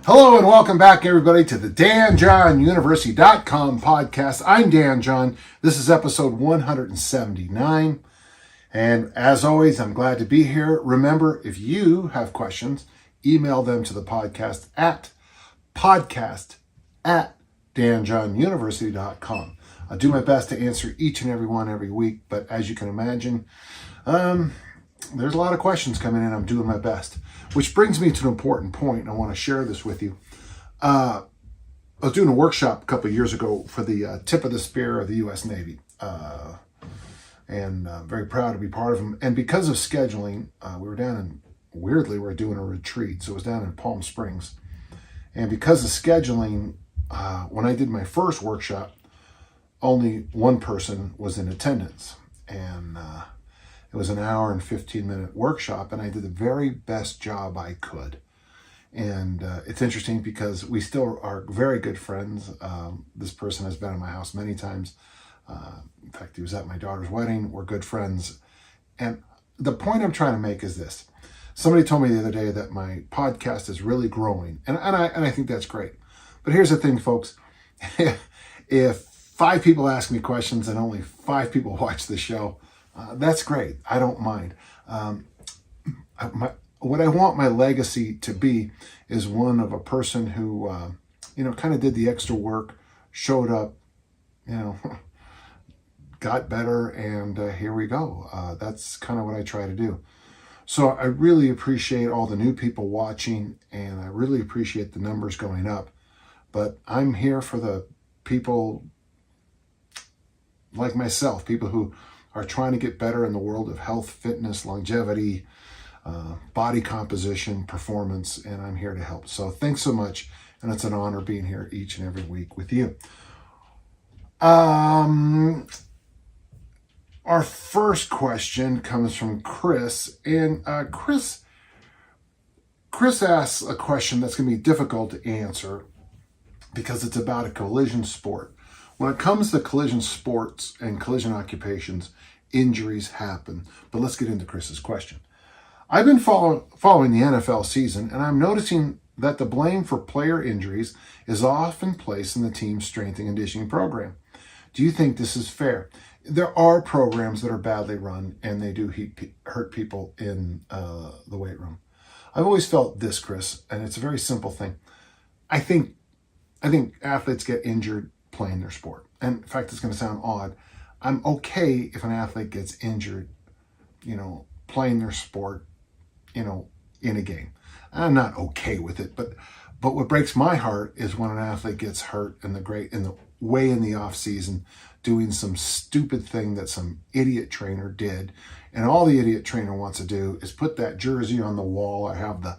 Hello and welcome back, everybody, to the DanJohnUniversity.com podcast. I'm Dan John. This is episode 179. And as always, I'm glad to be here. Remember, if you have questions, email them to the podcast at danjohnuniversity.com. I'll do my best to answer each and every one every week, but as you can imagine, there's a lot of questions coming in. I'm doing my best. Which brings me to an important point, and I want to share this with you. I was doing a workshop a couple of years ago for the tip of the spear of the U.S. Navy, and very proud to be part of them. And because of scheduling, we were doing a retreat, so it was down in Palm Springs. And because of scheduling, when I did my first workshop, only one person was in attendance, and it was an hour and 15-minute workshop, and I did the very best job I could. And it's interesting because we still are very good friends. This person has been in my house many times. In fact, he was at my daughter's wedding. We're good friends. And the point I'm trying to make is this. Somebody told me the other day that my podcast is really growing, and I think that's great. But here's the thing, folks. If 5 people ask me questions and only 5 people watch the show, that's great. I don't mind. What I want my legacy to be is one of a person who, kind of did the extra work, showed up, got better, and here we go. That's kind of what I try to do. So I really appreciate all the new people watching, and I really appreciate the numbers going up. But I'm here for the people like myself, people who are trying to get better in the world of health, fitness, longevity, body composition, performance, and I'm here to help. So thanks so much, and it's an honor being here each and every week with you. Our first question comes from Chris, and Chris asks a question that's going to be difficult to answer because it's about a collision sport. When it comes to collision sports and collision occupations, injuries happen. But let's get into Chris's question. I've been following the NFL season, and I'm noticing that the blame for player injuries is often placed in the team's strength and conditioning program. Do you think this is fair? There are programs that are badly run, and they do hurt people in the weight room. I've always felt this, Chris, and it's a very simple thing. I think athletes get injured playing their sport. And in fact, it's going to sound odd. I'm okay if an athlete gets injured, playing their sport, in a game. I'm not okay with it, but what breaks my heart is when an athlete gets hurt in the off season, doing some stupid thing that some idiot trainer did, and all the idiot trainer wants to do is put that jersey on the wall or have the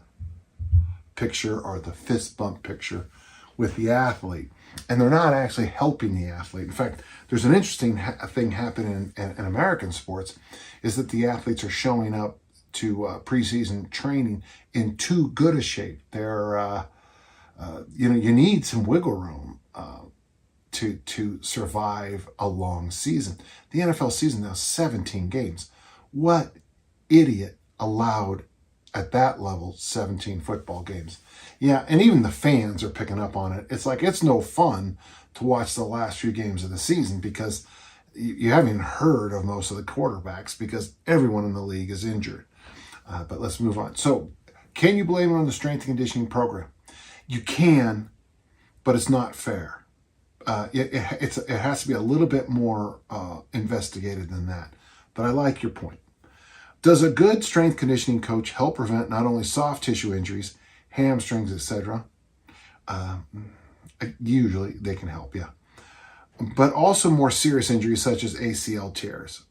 picture or the fist bump picture with the athlete. And they're not actually helping the athlete. In fact, there's an interesting thing happening in American sports, is that the athletes are showing up to preseason training in too good a shape. They're, you need some wiggle room to survive a long season. The NFL season now is 17 games. What idiot allowed at that level 17 football games? Yeah, and even the fans are picking up on it. It's like it's no fun to watch the last few games of the season because you haven't even heard of most of the quarterbacks because everyone in the league is injured. But let's move on. So can you blame it on the strength and conditioning program? You can, but it's not fair. It has to be a little bit more investigated than that. But I like your point. Does a good strength conditioning coach help prevent not only soft tissue injuries, hamstrings, etc.? Usually they can help, yeah. But also more serious injuries such as ACL tears.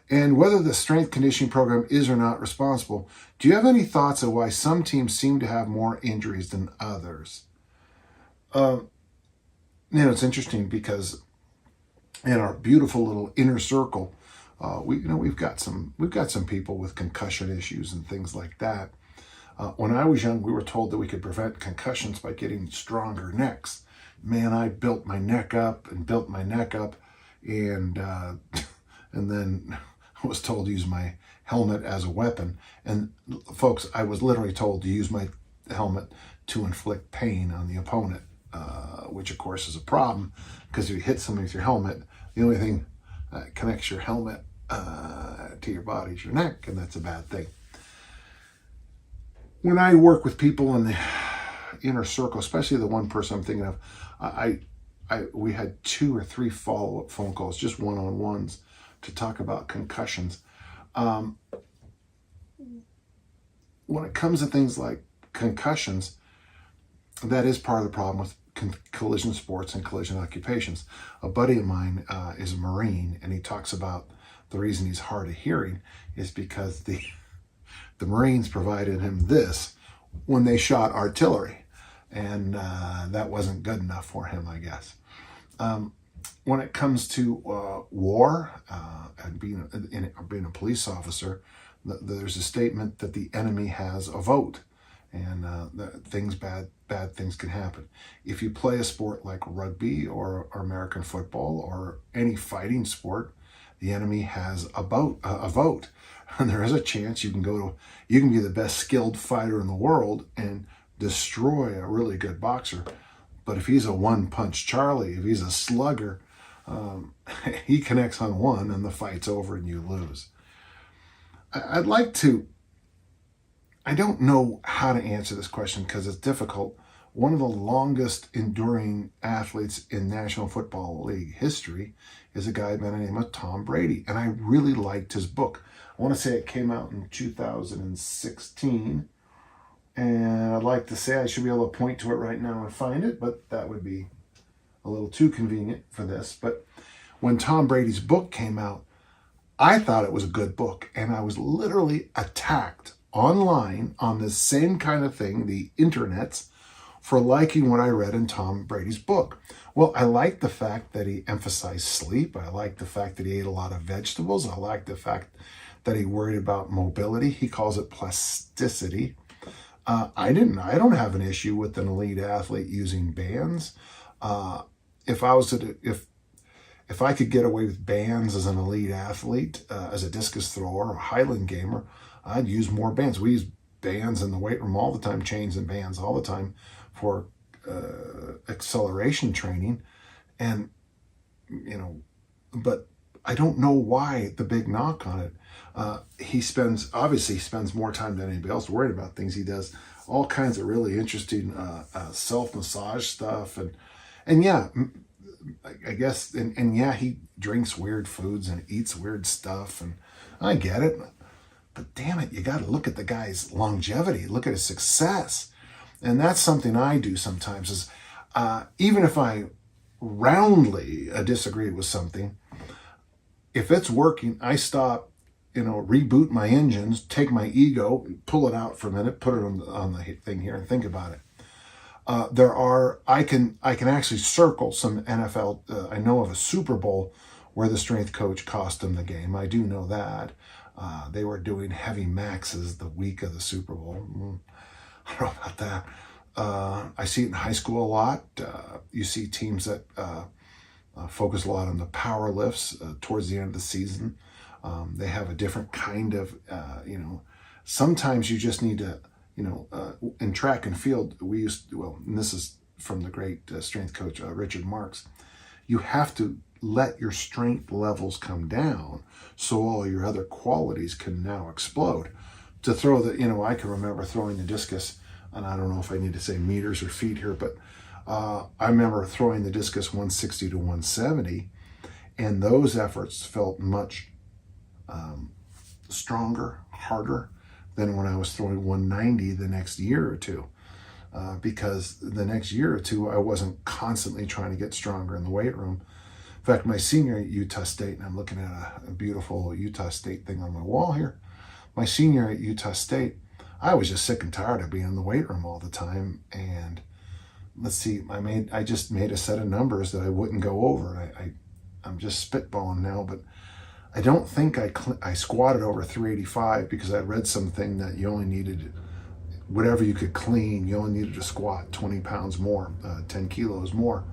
And whether the strength conditioning program is or not responsible, do you have any thoughts of why some teams seem to have more injuries than others? It's interesting because in our beautiful little inner circle, we've got some people with concussion issues and things like that. When I was young, we were told that we could prevent concussions by getting stronger necks. Man, I built my neck up, and then I was told to use my helmet as a weapon. And folks, I was literally told to use my helmet to inflict pain on the opponent, which of course is a problem because if you hit somebody with your helmet, the only thing that connects your helmet to your body is your neck, and that's a bad thing. When I work with people in the inner circle, especially the one person I'm thinking of, we had 2 or 3 follow-up phone calls, just one-on-ones, to talk about concussions. When it comes to things like concussions, that is part of the problem with collision sports and collision occupations. A buddy of mine is a Marine, and he talks about the reason he's hard of hearing is because the Marines provided him this when they shot artillery, and that wasn't good enough for him, I guess. When it comes to war and being a police officer, there's a statement that the enemy has a vote, and bad things can happen. If you play a sport like rugby or American football or any fighting sport, the enemy has a vote, and there is a chance you can be the best skilled fighter in the world and destroy a really good boxer. But if he's a one-punch Charlie, if he's a slugger, he connects on one and the fight's over and you lose. I don't know how to answer this question because it's difficult. One of the longest enduring athletes in National Football League history is a guy by the name of Tom Brady, and I really liked his book. I want to say it came out in 2016, and I'd like to say I should be able to point to it right now and find it, but that would be a little too convenient for this. But when Tom Brady's book came out, I thought it was a good book, and I was literally attacked online on this same kind of thing, the internets, for liking what I read in Tom Brady's book. Well, I liked the fact that he emphasized sleep. I liked the fact that he ate a lot of vegetables. I liked the fact that he worried about mobility. He calls it plasticity. I don't have an issue with an elite athlete using bands. If I could get away with bands as an elite athlete, as a discus thrower or a Highland gamer, I'd use more bands. We use bands in the weight room all the time, chains and bands all the time for acceleration training. And, but I don't know why the big knock on it. He spends more time than anybody else worried about things. He does all kinds of really interesting self-massage stuff. And yeah, I guess, and yeah, he drinks weird foods and eats weird stuff, and I get it. But damn it, you got to look at the guy's longevity, look at his success. And that's something I do sometimes is, even if I roundly disagree with something, if it's working, I stop, reboot my engines, take my ego, pull it out for a minute, put it on the thing here and think about it. I can actually circle some NFL. I know of a Super Bowl where the strength coach cost them the game. I do know that. They were doing heavy maxes the week of the Super Bowl. I don't know about that. I see it in high school a lot. You see teams that focus a lot on the power lifts towards the end of the season. They have a different kind of, sometimes you just need to, in track and field, and this is from the great strength coach, Richard Marks, you have to let your strength levels come down so all your other qualities can now explode. To throw I can remember throwing the discus, and I don't know if I need to say meters or feet here, but I remember throwing the discus 160 to 170, and those efforts felt much stronger, harder than when I was throwing 190 the next year or two. Because the next year or two, I wasn't constantly trying to get stronger in the weight room. In fact, my senior at Utah State, and I'm looking at a beautiful Utah State thing on my wall here. My senior at Utah State, I was just sick and tired of being in the weight room all the time. And let's see, I just made a set of numbers that I wouldn't go over. I'm just spitballing now, but I don't think I squatted over 385 because I read something that you only needed, whatever you could clean, you only needed to squat 20 pounds more, 10 kilos more.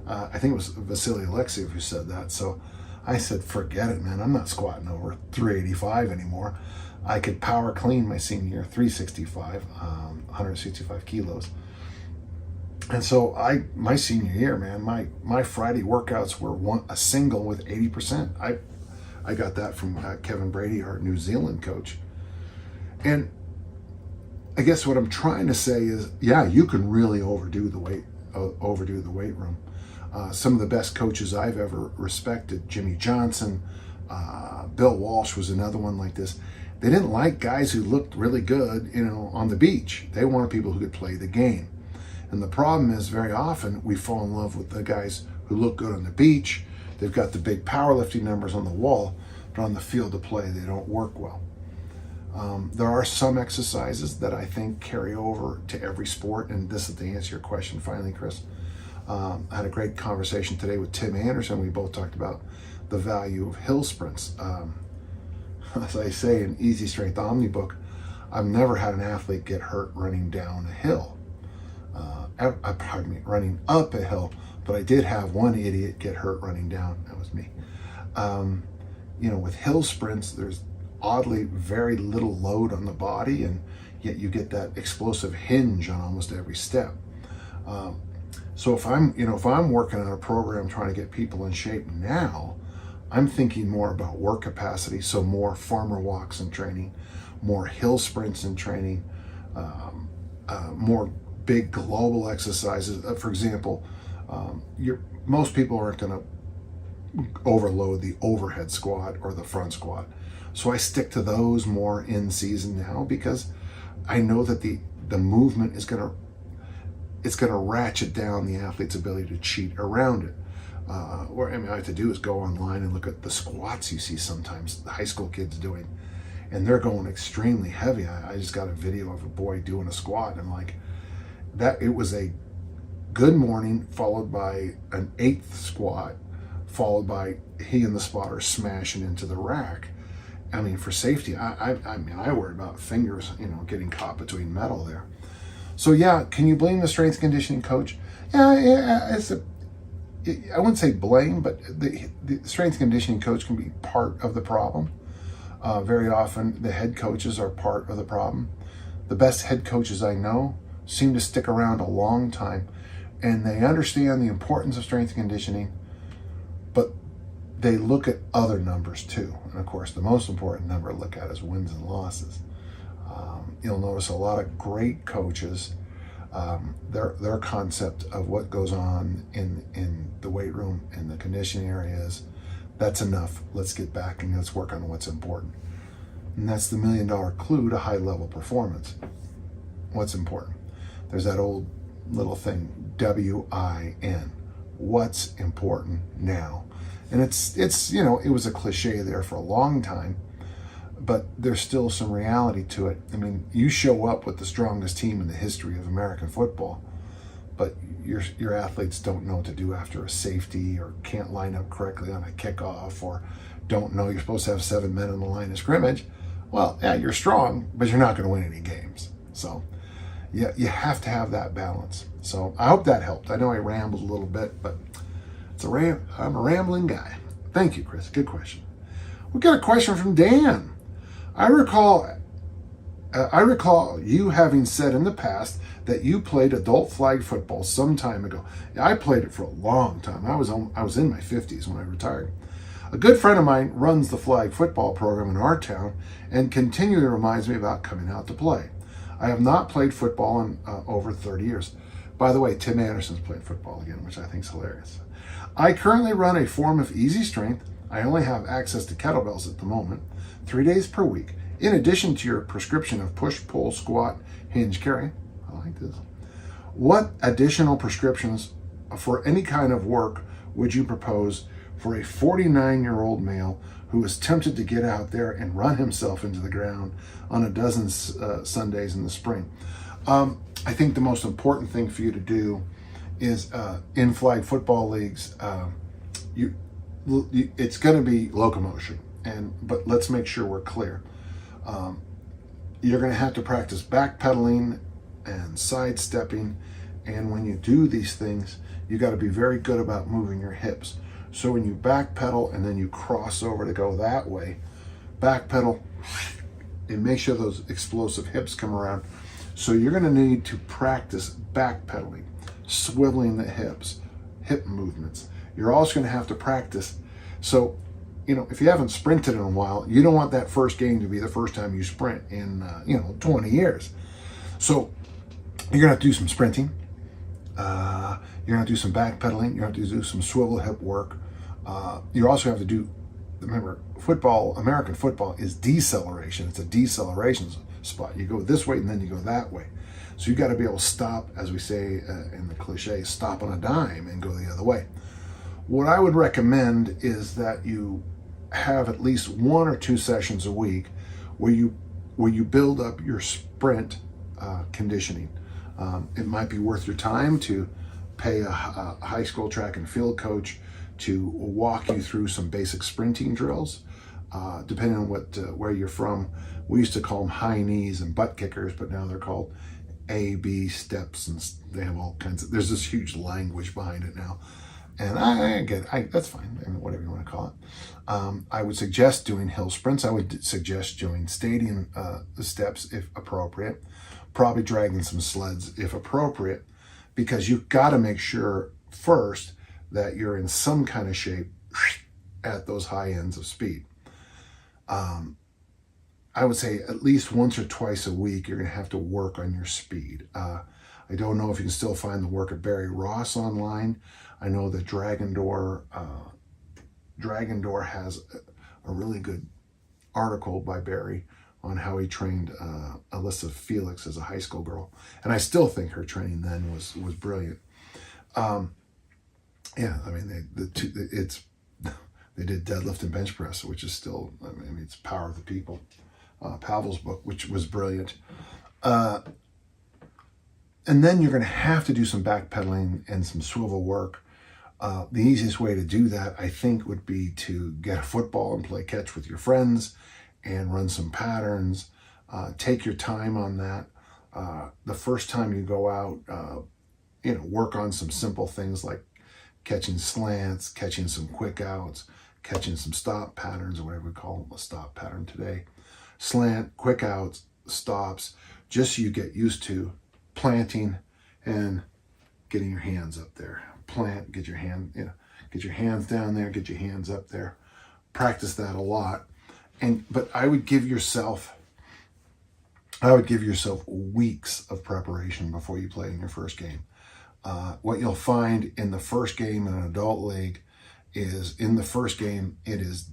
I think it was Vasily Alexiev who said that. So I said, forget it, man. I'm not squatting over 385 anymore. I could power clean my senior year, 365, 165 kilos. And so my senior year, man, my Friday workouts were a single with 80%. I got that from Kevin Brady, our New Zealand coach. And I guess what I'm trying to say is, yeah, you can really overdo the weight room. Some of the best coaches I've ever respected, Jimmy Johnson, Bill Walsh was another one like this. They didn't like guys who looked really good, on the beach. They wanted people who could play the game. And the problem is, very often we fall in love with the guys who look good on the beach. They've got the big powerlifting numbers on the wall, but on the field of play, they don't work well. There are some exercises that I think carry over to every sport, and this is to answer your question finally, Chris. I had a great conversation today with Tim Anderson. We both talked about the value of hill sprints. As I say in Easy Strength Omnibook, I've never had an athlete get hurt running down a hill. Running up a hill, but I did have one idiot get hurt running down. That was me. With hill sprints, there's oddly very little load on the body, and yet you get that explosive hinge on almost every step. So if I'm working on a program trying to get people in shape now, I'm thinking more about work capacity, so more farmer walks in training, more hill sprints in training, more big global exercises. For example, most people aren't going to overload the overhead squat or the front squat. So I stick to those more in season now, because I know that the movement is going to ratchet down the athlete's ability to cheat around it. What I have to do is go online and look at the squats you see sometimes the high school kids doing, and they're going extremely heavy. I just got a video of a boy doing a squat, and I'm like, that it was a good morning followed by an 8th squat, followed by he and the spotter smashing into the rack. I mean, for safety, I worry about fingers, getting caught between metal there. So yeah, can you blame the strength conditioning coach? Yeah, I wouldn't say blame, but the strength conditioning coach can be part of the problem. Very often, the head coaches are part of the problem. The best head coaches I know seem to stick around a long time, and they understand the importance of strength conditioning, but they look at other numbers too. And of course, the most important number to look at is wins and losses. You'll notice a lot of great coaches, their concept of what goes on in the weight room, in the conditioning area is, that's enough. Let's get back and let's work on what's important. And that's the $1 million clue to high level performance. What's important? There's that old little thing, WIN. What's important now? And it's it was a cliche there for a long time, but there's still some reality to it. I mean, you show up with the strongest team in the history of American football, but your athletes don't know what to do after a safety, or can't line up correctly on a kickoff, or don't know you're supposed to have 7 men on the line of scrimmage. Well, yeah, you're strong, but you're not going to win any games. So yeah, you have to have that balance. So I hope that helped. I know I rambled a little bit, but I'm a rambling guy. Thank you, Chris. Good question. We got a question from Dan. I recall you having said in the past that you played adult flag football some time ago. Yeah, I played it for a long time. I was in my 50s when I retired. A good friend of mine runs the flag football program in our town and continually reminds me about coming out to play. I have not played football in over 30 years. By the way, Tim Anderson's playing football again, which I think is hilarious. I currently run a form of easy strength. I only have access to kettlebells at the moment, 3 days per week, in addition to your prescription of push, pull, squat, hinge, carry. I like this. What additional prescriptions for any kind of work would you propose for a 49-year-old male who is tempted to get out there and run himself into the ground on a dozen Sundays in the spring? I think the most important thing for you to do is in flag football leagues, it's going to be locomotion, but let's make sure we're clear. You're going to have to practice backpedaling and sidestepping, and when you do these things, you got to be very good about moving your hips. So when you backpedal and then you cross over to go that way, backpedal and make sure those explosive hips come around. So you're going to need to practice backpedaling. swiveling the hips, hip movements. You're also going to have to practice. So, if you haven't sprinted in a while, you don't want that first game to be the first time you sprint in, 20 years. So you're going to have to do some sprinting. You're going to do some backpedaling. You're going to have to do some swivel hip work. You also have to do, remember, American football is deceleration. It's a deceleration spot. You go this way and then you go that way. So you got to be able to stop, as we say in the cliche, stop on a dime and go the other way. What I would recommend is that you have at least 1 or 2 sessions a week where you build up your sprint conditioning. It might be worth your time to pay a high school track and field coach to walk you through some basic sprinting drills. Depending on where you're from, we used to call them high knees and butt kickers, but now they're called A-B steps, and they have all kinds of, there's this huge language behind it now. And I get it. That's fine, I mean, whatever you want to call it. I would suggest doing hill sprints. I would suggest doing stadium steps if appropriate. Probably dragging some sleds if appropriate, because you've got to make sure first that you're in some kind of shape at those high ends of speed. I would say at least once or twice a week, you're going to have to work on your speed. I don't know if you can still find the work of Barry Ross online. I know that Dragon Door has a really good article by Barry on how he trained Alyssa Felix as a high school girl. And I still think her training then was brilliant. Yeah, I mean, they did deadlift and bench press, which is still, I mean, it's Power of the People. Pavel's book, which was brilliant. And then you're going to have to do some backpedaling and some swivel work. The easiest way to do that, I think, would be to get a football and play catch with your friends and run some patterns. Take your time on that. The first time you go out, work on some simple things like catching slants, catching some quick outs, catching some stop patterns, or whatever we call them, a stop pattern today. Slant, quick outs, stops, just so you get used to planting and getting your hands up there. Plant, get your hands down there, get your hands up there. Practice that a lot. But I would give yourself weeks of preparation before you play in your first game. What you'll find in the first game in an adult league is in the first game, it is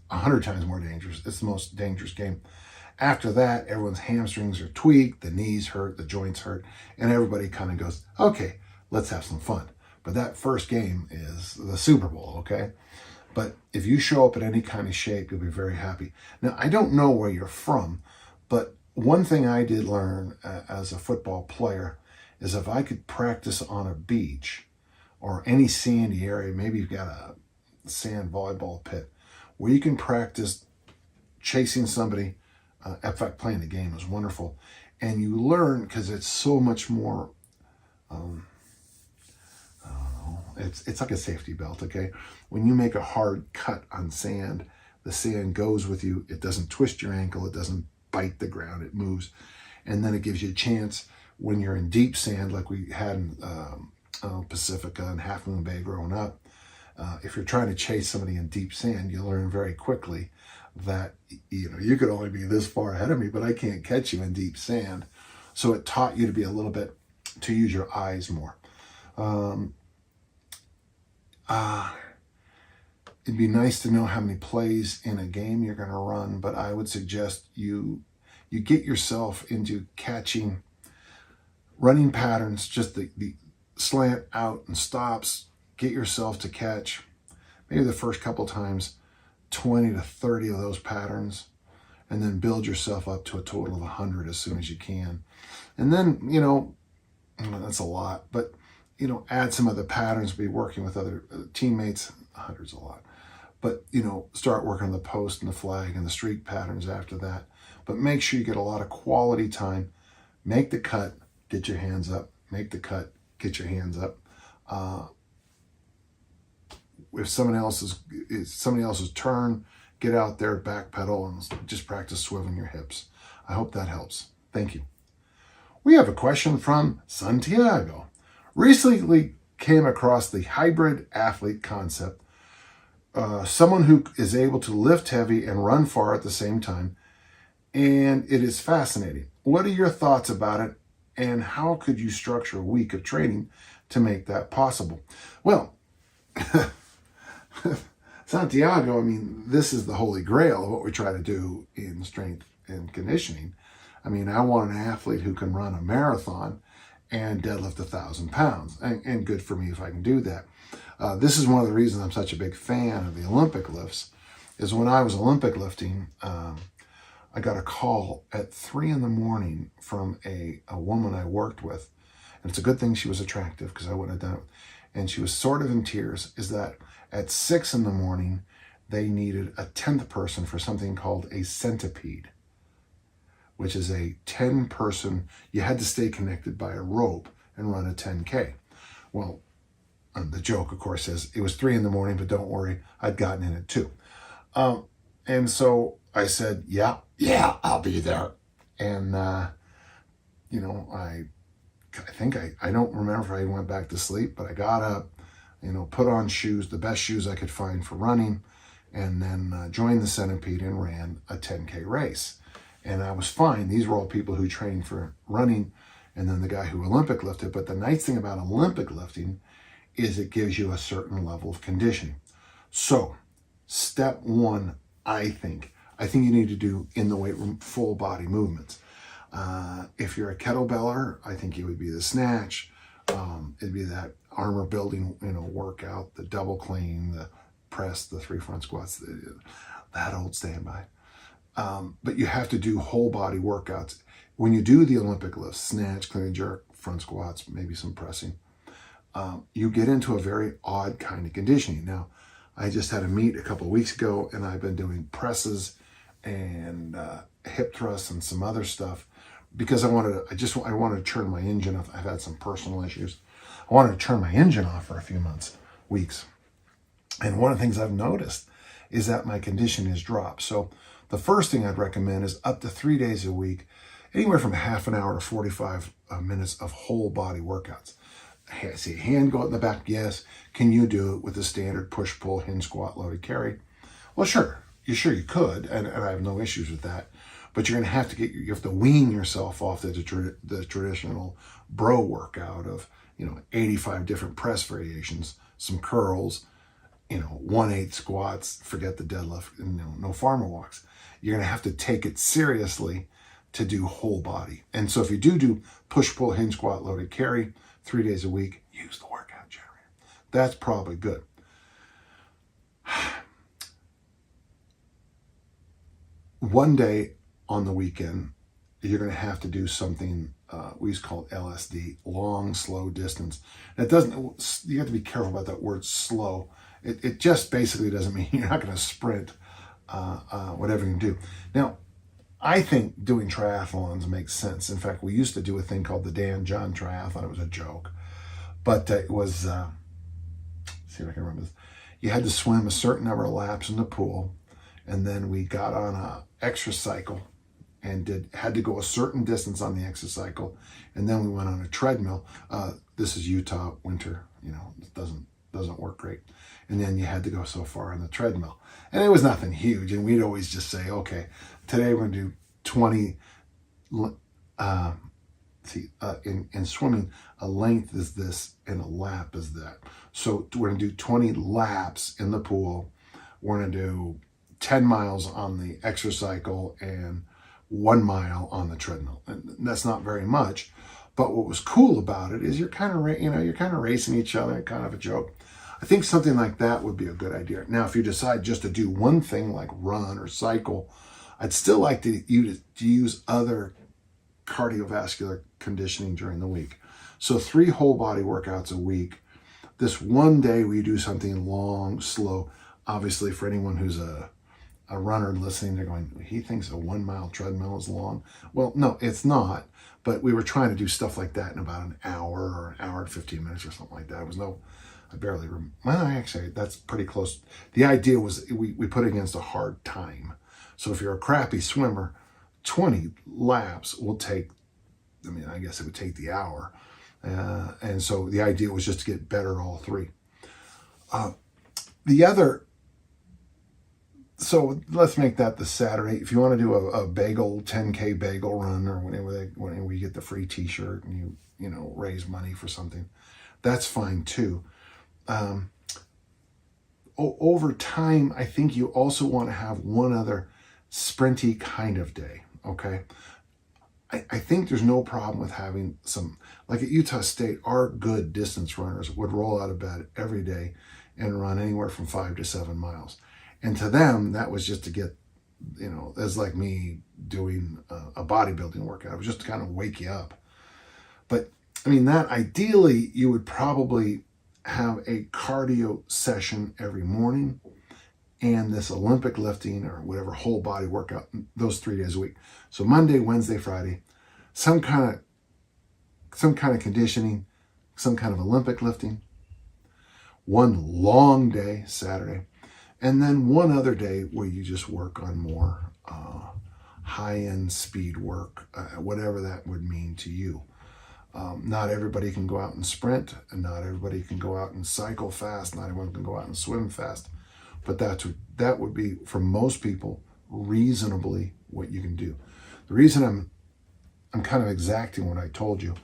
100 times more dangerous. It's the most dangerous game. After that, everyone's hamstrings are tweaked, the knees hurt, the joints hurt, and everybody kind of goes, okay, let's have some fun. But that first game is the Super Bowl, okay? But if you show up in any kind of shape, you'll be very happy. Now, I don't know where you're from, but one thing I did learn as a football player is if I could practice on a beach or any sandy area, maybe you've got a sand volleyball pit, where you can practice chasing somebody. In fact, playing the game is wonderful. And you learn, because it's so much more, it's like a safety belt, okay? When you make a hard cut on sand, the sand goes with you. It doesn't twist your ankle. It doesn't bite the ground. It moves. And then it gives you a chance when you're in deep sand, like we had in Pacifica and Half Moon Bay growing up. If you're trying to chase somebody in deep sand, you learn very quickly that you could only be this far ahead of me, but I can't catch you in deep sand. So it taught you to be a little bit, to use your eyes more. It'd be nice to know how many plays in a game you're going to run, but I would suggest you get yourself into catching running patterns, just the slant out and stops. Get yourself to catch maybe the first couple times 20 to 30 of those patterns, and then build yourself up to a total of 100 as soon as you can. And then, that's a lot, but, add some other patterns, be working with other teammates. 100's a lot. But, start working on the post and the flag and the streak patterns after that. But make sure you get a lot of quality time. Make the cut, get your hands up. Make the cut, get your hands up. If it's somebody else's turn, get out there, backpedal, and just practice swiveling your hips. I hope that helps. Thank you. We have a question from Santiago. Recently came across the hybrid athlete concept, someone who is able to lift heavy and run far at the same time, and it is fascinating. What are your thoughts about it, and how could you structure a week of training to make that possible? Well, Santiago, I mean, this is the holy grail of what we try to do in strength and conditioning. I mean, I want an athlete who can run a marathon and deadlift 1,000 pounds, and good for me if I can do that. This is one of the reasons I'm such a big fan of the Olympic lifts, is when I was Olympic lifting, I got a call at 3 a.m. from a woman I worked with. And it's a good thing she was attractive, because I wouldn't have done it. And she was sort of in tears, is that at 6 a.m, they needed a 10th person for something called a centipede, which is a 10-person, you had to stay connected by a rope and run a 10K. Well, the joke, of course, is it was 3 a.m, but don't worry, I'd gotten in at 2. And so I said, yeah, I'll be there. And, I think I don't remember if I went back to sleep, but I got up, put on shoes, the best shoes I could find for running, and then joined the centipede and ran a 10K race. And I was fine. These were all people who trained for running, and then the guy who Olympic lifted. But the nice thing about Olympic lifting is it gives you a certain level of conditioning. So step one, I think you need to do in the weight room full body movements. If you're a kettlebeller, I think it would be the snatch. It'd be that armor building, workout, the double clean, the press, the 3 front squats, that old standby. But you have to do whole body workouts. When you do the Olympic lifts, snatch, clean and jerk, front squats, maybe some pressing, you get into a very odd kind of conditioning. Now, I just had a meet a couple of weeks ago, and I've been doing presses and hip thrusts and some other stuff because I wanted to turn my engine off. I've had some personal issues. I wanted to turn my engine off for a few weeks. And one of the things I've noticed is that my conditioning has dropped. So the first thing I'd recommend is up to 3 days a week, anywhere from half an hour to 45 minutes of whole body workouts. I see a hand go out in the back. Yes. Can you do it with the standard push, pull, hinge, squat, loaded carry? Well, sure. You could, and I have no issues with that. But you're going to have to you have to wean yourself off the traditional bro workout of 85 different press variations, some curls, 1/8 squats, forget the deadlift, and no farmer walks. You're going to have to take it seriously to do whole body. And so if you do push, pull, hinge, squat, loaded carry 3 days a week, use the workout generator. That's probably good. One day on the weekend, you're going to have to do something we used to call LSD, long, slow distance. It doesn't, you have to be careful about that word slow. It just basically doesn't mean you're not going to sprint whatever you can do. Now, I think doing triathlons makes sense. In fact, we used to do a thing called the Dan John triathlon. It was a joke. But it was, see if I can remember this. You had to swim a certain number of laps in the pool, and then we got on a exercycle and had to go a certain distance on the exercycle, and then we went on a treadmill. This is Utah winter, it doesn't work great. And then you had to go so far on the treadmill. And it was nothing huge, and we'd always just say, okay, today we're going to do 20, in swimming, a length is this and a lap is that. So we're going to do 20 laps in the pool. We're going to do 10 miles on the exercycle and 1 mile on the treadmill. And that's not very much. But what was cool about it is you're kind of racing each other, kind of a joke. I think something like that would be a good idea. Now, if you decide just to do one thing like run or cycle, I'd still like to use other cardiovascular conditioning during the week. So 3 whole body workouts a week. This one day we do something long, slow. Obviously, for anyone who's a runner listening, they're going, he thinks a 1 mile treadmill is long. Well, no, it's not. But we were trying to do stuff like that in about an hour or an hour and 15 minutes or something like that. It was I barely remember. Well, actually, that's pretty close. The idea was we put it against a hard time. So if you're a crappy swimmer, 20 laps will take, I guess it would take the hour. And so the idea was just to get better at all three. So let's make that the Saturday. If you want to do a bagel, 10K bagel run, or whenever you get the free t-shirt and you know, raise money for something, that's fine too. Over time, I think you also want to have one other sprinty kind of day, okay? I think there's no problem with having some, like at Utah State, our good distance runners would roll out of bed every day and run anywhere from 5 to 7 miles. And to them, that was just to get, you know, that's like me doing a bodybuilding workout. It was just to kind of wake you up. But I mean, that ideally, you would probably have a cardio session every morning and this Olympic lifting or whatever whole body workout those 3 days a week. So Monday, Wednesday, Friday, some kind of conditioning, some kind of Olympic lifting, one long day, Saturday, and then one other day where you just work on more high-end speed work, whatever that would mean to you. Not everybody can go out and sprint, and not everybody can go out and cycle fast, not everyone can go out and swim fast, but that would be, for most people, reasonably what you can do. The reason I'm kind of exacting what I told you,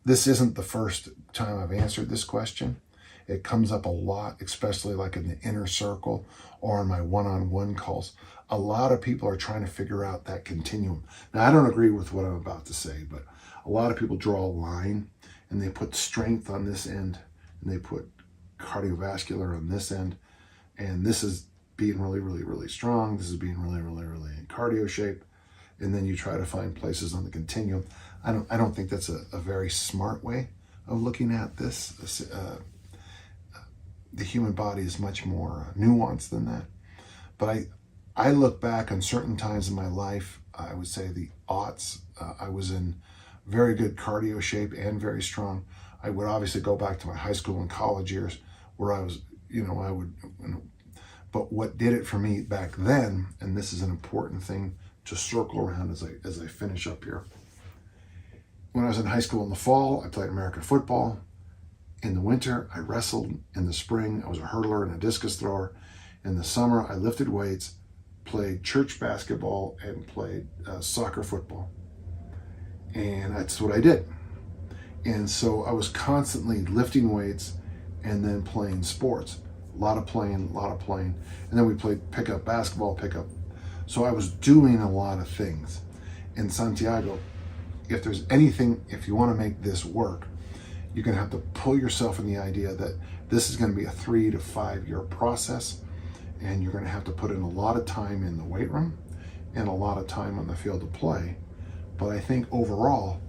this isn't the first time I've answered this question. It comes up a lot, especially like in the inner circle or on my one-on-one calls. A lot of people are trying to figure out that continuum. Now, I don't agree with what I'm about to say, but a lot of people draw a line and they put strength on this end and they put cardiovascular on this end. And this is being really, really, really strong. This is being really, really, really in cardio shape. And then you try to find places on the continuum. I don't think that's a very smart way of looking at this. The human body is much more nuanced than that. But I look back on certain times in my life, I would say the aughts, I was in very good cardio shape and very strong. I would obviously go back to my high school and college years where I was, but what did it for me back then, and this is an important thing to circle around as I finish up here. When I was in high school in the fall, I played American football. In the winter, I wrestled. In the spring, I was a hurdler and a discus thrower. In the summer, I lifted weights, played church basketball, and played soccer football. And that's what I did. And so I was constantly lifting weights and then playing sports. A lot of playing. And then we played pickup basketball, So I was doing a lot of things. In Santiago, if there's anything, if you want to make this work, you're going to have to pull yourself in the idea that this is going to be a 3 to 5 year process, and you're going to have to put in a lot of time in the weight room and a lot of time on the field of play. But I think overall,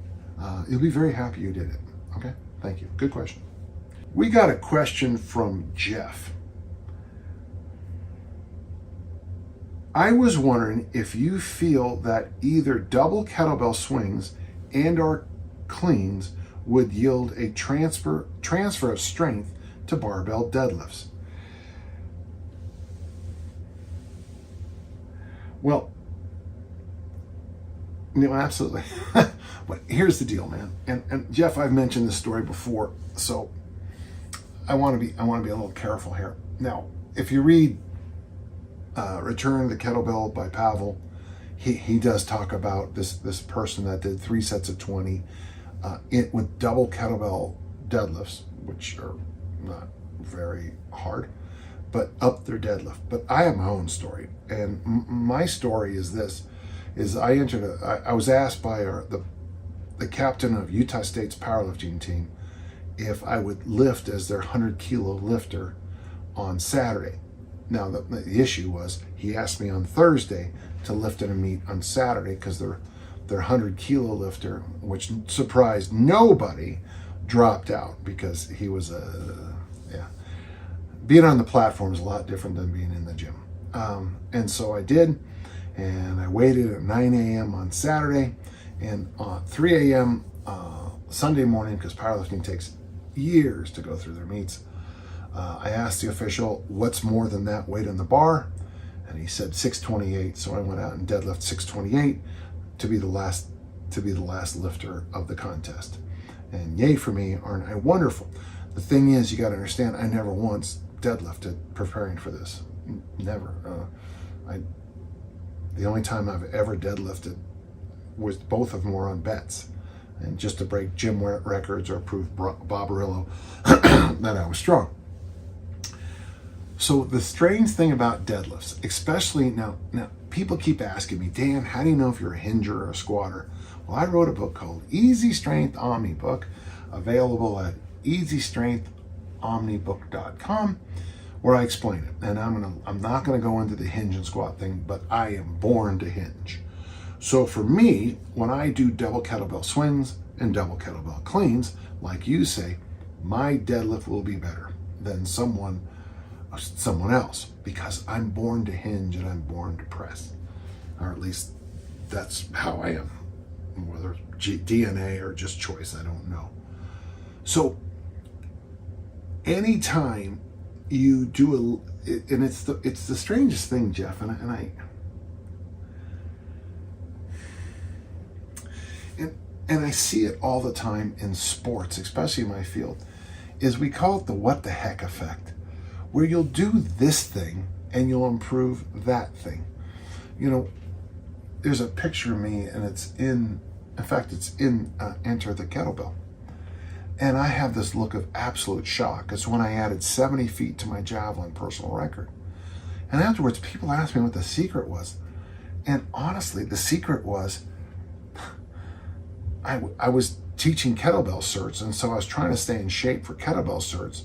you'll be very happy you did it. Okay, thank you. Good question. We got a question from Jeff. I was wondering if you feel that either double kettlebell swings and or cleans would yield a transfer of strength to barbell deadlifts. Well, absolutely. But here's the deal, man. And Jeff, I've mentioned this story before, so I want to be a little careful here. Now, if you read Return to the Kettlebell by Pavel, he does talk about this person that did 3 sets of 20 with double kettlebell deadlifts, which are not very hard, but up their deadlift. But I have my own story, and my story is this: I was asked by the captain of Utah State's powerlifting team if I would lift as their 100-kilo lifter on Saturday. Now the issue was he asked me on Thursday to lift in a meet on Saturday because their 100-kilo lifter, which surprised nobody, dropped out because he was being on the platform is a lot different than being in the gym. And so I did, and I waited at 9 a.m. on Saturday, and 3 a.m. Sunday morning, because powerlifting takes years to go through their meets, I asked the official, what's more than that weight on the bar? And he said 628. So I went out and deadlift 628 to be the last lifter of the contest. And yay for me, aren't I wonderful? The thing is, you got to understand, I never once deadlifted preparing for this. Never. The only time I've ever deadlifted was both of them were on bets. And just to break gym records or prove Bob Arillo that I was strong. So the strange thing about deadlifts, especially now people keep asking me, Dan, how do you know if you're a hinger or a squatter? Well, I wrote a book called Easy Strength Omni Book, available at easystrengthomnibook.com, where I explain it. And I'm not gonna go into the hinge and squat thing, but I am born to hinge. So for me, when I do double kettlebell swings and double kettlebell cleans, like you say, my deadlift will be better than someone else, because I'm born to hinge and I'm born to press. Or at least that's how I am. Whether it's DNA or just choice, I don't know. So anytime you do and it's the strangest thing, Jeff, and I see it all the time in sports, especially in my field, is we call it the what the heck effect, where you'll do this thing and you'll improve that thing. You know, there's a picture of me, and it's in Enter the Kettlebell. And I have this look of absolute shock. It's when I added 70 feet to my javelin personal record. And afterwards, people asked me what the secret was. And honestly, the secret was, I was teaching kettlebell certs, and so I was trying to stay in shape for kettlebell certs.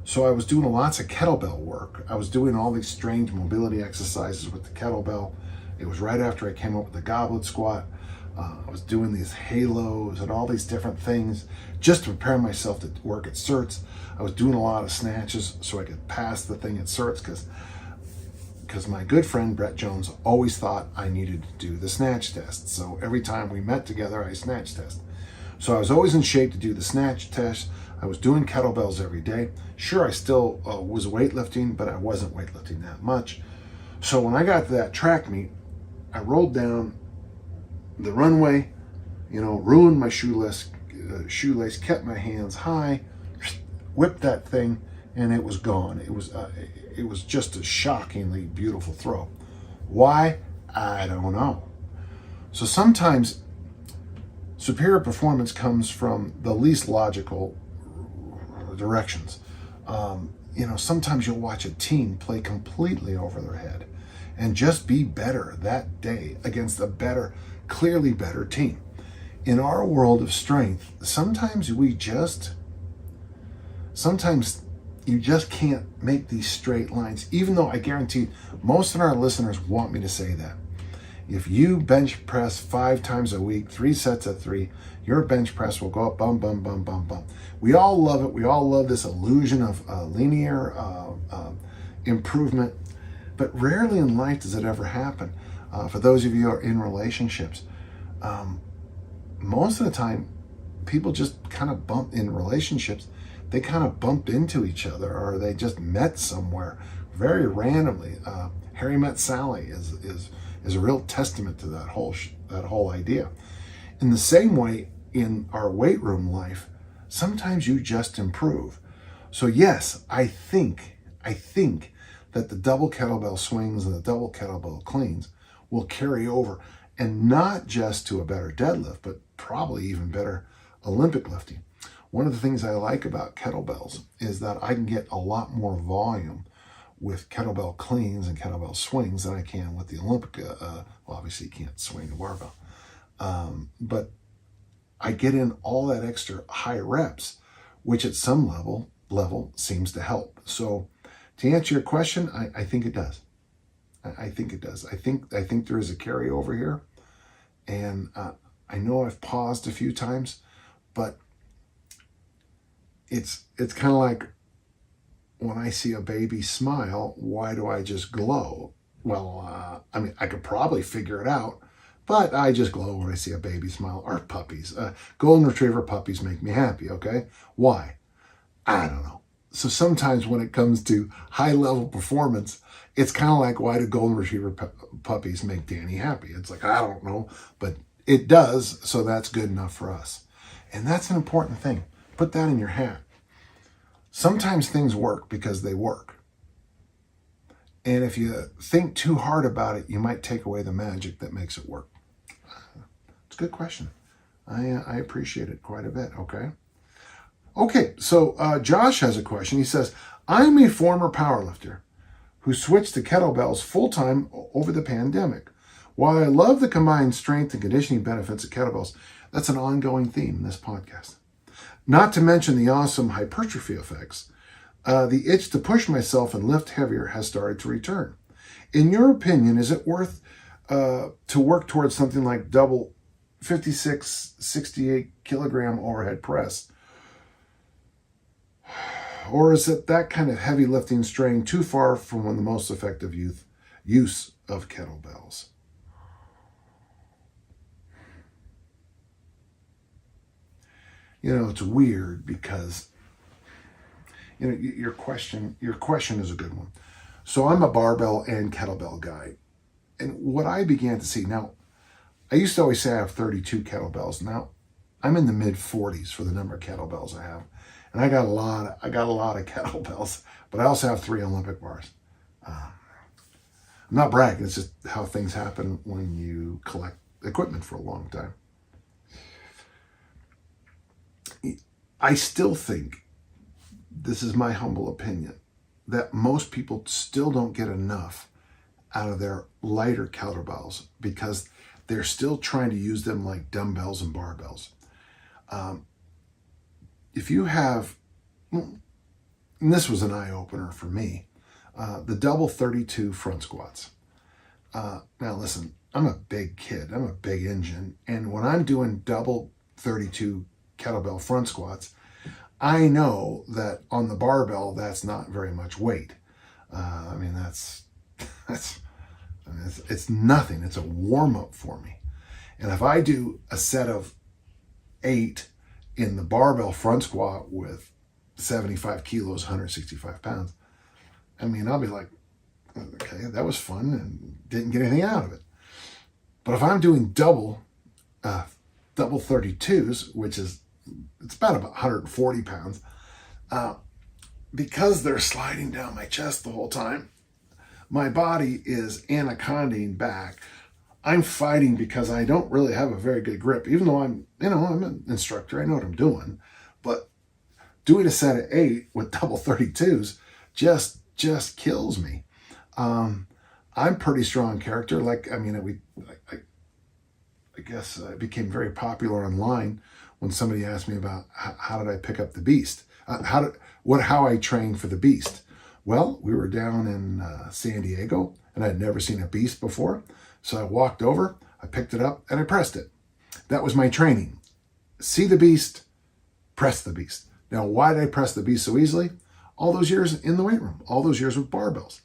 So I was doing lots of kettlebell work. I was doing all these strange mobility exercises with the kettlebell. It was right after I came up with the goblet squat. I was doing these halos and all these different things just to prepare myself to work at certs. I was doing a lot of snatches so I could pass the thing at certs, because my good friend Brett Jones always thought I needed to do the snatch test. So every time we met together, I snatch test. So I was always in shape to do the snatch test. I was doing kettlebells every day. Sure, I still was weightlifting, but I wasn't weightlifting that much. So when I got to that track meet, I rolled down the runway, ruined my shoelace, kept my hands high, whipped that thing, and it was gone. It was just a shockingly beautiful throw. Why? I don't know. So sometimes superior performance comes from the least logical directions. Sometimes you'll watch a team play completely over their head and just be better that day against a clearly better team. In our world of strength, sometimes you just can't make these straight lines, even though I guarantee most of our listeners want me to say that. If you bench press 5 times a week, 3 sets of 3, your bench press will go up, bum, bum, bum, bum, bum. We all love it. We all love this illusion of linear improvement, but rarely in life does it ever happen. For those of you who are in relationships, most of the time, people just kind of bump in relationships. They kind of bumped into each other, or they just met somewhere very randomly. Harry Met Sally is a real testament to that whole idea. In the same way, in our weight room life, sometimes you just improve. So yes, I think that the double kettlebell swings and the double kettlebell cleans will carry over, and not just to a better deadlift, but probably even better Olympic lifting. One of the things I like about kettlebells is that I can get a lot more volume with kettlebell cleans and kettlebell swings than I can with the Olympic. Well, obviously you can't swing a barbell, but I get in all that extra high reps, which at some level seems to help. So to answer your question, I think it does. I think it does. I think there is a carryover here, and I know I've paused a few times, but it's kind of like when I see a baby smile, why do I just glow? Well, I could probably figure it out, but I just glow when I see a baby smile. Or puppies. Golden Retriever puppies make me happy, okay? Why? I don't know. So sometimes when it comes to high-level performance, it's kind of like, why do Golden Retriever puppies make Danny happy? It's like, I don't know, but it does, so that's good enough for us. And that's an important thing. Put that in your hat. Sometimes things work because they work. And if you think too hard about it, you might take away the magic that makes it work. It's a good question. I appreciate it quite a bit, okay? Okay, so Josh has a question. He says, I'm a former powerlifter who switched to kettlebells full-time over the pandemic. While I love the combined strength and conditioning benefits of kettlebells, that's an ongoing theme in this podcast. Not to mention the awesome hypertrophy effects, the itch to push myself and lift heavier has started to return. In your opinion, is it worth to work towards something like double 56, 68 kilogram overhead press? Or is it that kind of heavy lifting straying too far from the most effective use of kettlebells? You know, it's weird because, you know, your question is a good one. So I'm a barbell and kettlebell guy. And what I began to see, now, I used to always say I have 32 kettlebells. Now, I'm in the mid 40s for the number of kettlebells I have. And I got a lot of kettlebells, but I also have 3 Olympic bars. I'm not bragging, it's just how things happen when you collect equipment for a long time. I still think, this is my humble opinion, that most people still don't get enough out of their lighter kettlebells because they're still trying to use them like dumbbells and barbells. If you have, and this was an eye-opener for me, the double 32 front squats. Now listen, I'm a big kid, I'm a big engine, and when I'm doing double 32 kettlebell front squats, I know that on the barbell, that's not very much weight. I mean, it's nothing. It's a warm-up for me. And if I do a set of 8 in the barbell front squat with 75 kilos, 165 pounds, I mean, I'll be like, okay, that was fun and didn't get anything out of it. But if I'm doing double 32s, which is, it's about 140 pounds, because they're sliding down my chest the whole time, my body is anacondaing back. I'm fighting because I don't really have a very good grip, even though I'm an instructor, I know what I'm doing. But doing a set of 8 with double 32s just kills me. I'm pretty strong character. I guess I became very popular online when somebody asked me about how did I pick up the beast, how I trained for the beast. Well, we were down in San Diego, and I'd never seen a beast before. So I walked over, I picked it up, and I pressed it. That was my training. See the beast, press the beast. Now, why did I press the beast so easily? All those years in the weight room, all those years with barbells.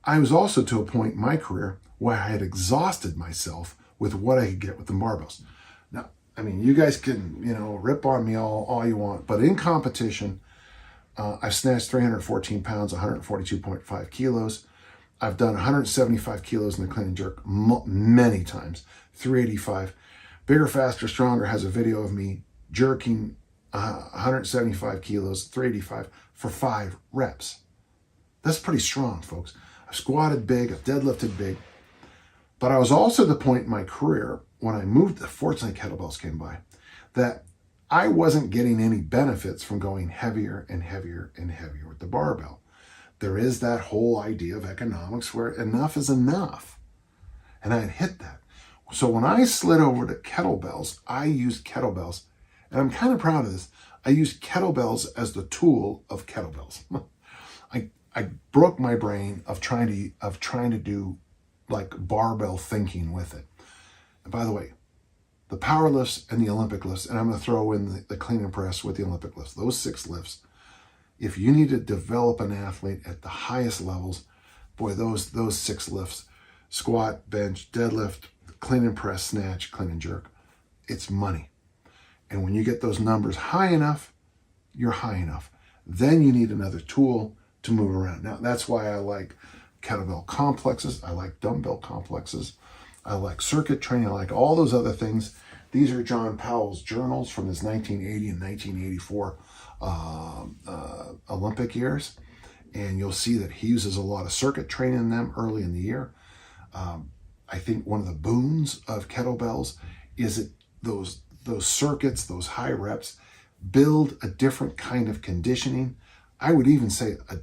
I was also to a point in my career where I had exhausted myself with what I could get with the barbells. Now, I mean, you guys can, rip on me all you want, but in competition, I've snatched 314 pounds, 142.5 kilos. I've done 175 kilos in the clean and jerk many times, 385. Bigger, Faster, Stronger has a video of me jerking 175 kilos, 385 for 5 reps. That's pretty strong, folks. I've squatted big, I've deadlifted big. But I was also at the point in my career when I moved, fortunately kettlebells came by, that I wasn't getting any benefits from going heavier and heavier and heavier with the barbell. There is that whole idea of economics where enough is enough. And I had hit that. So when I slid over to kettlebells, I used kettlebells, and I'm kind of proud of this. I used kettlebells as the tool of kettlebells. I broke my brain of trying to do like barbell thinking with it. And by the way, the power lifts and the Olympic lifts, and I'm going to throw in the clean and press with the Olympic lifts, those 6 lifts. If you need to develop an athlete at the highest levels, boy, those 6 lifts, squat, bench, deadlift, clean and press, snatch, clean and jerk, it's money. And when you get those numbers high enough, you're high enough. Then you need another tool to move around. Now, that's why I like kettlebell complexes. I like dumbbell complexes. I like circuit training. I like all those other things These are John Powell's journals from his 1980 and 1984 Olympic years. And you'll see that he uses a lot of circuit training in them early in the year. I think one of the boons of kettlebells is that those circuits, those high reps, build a different kind of conditioning. I would even say, I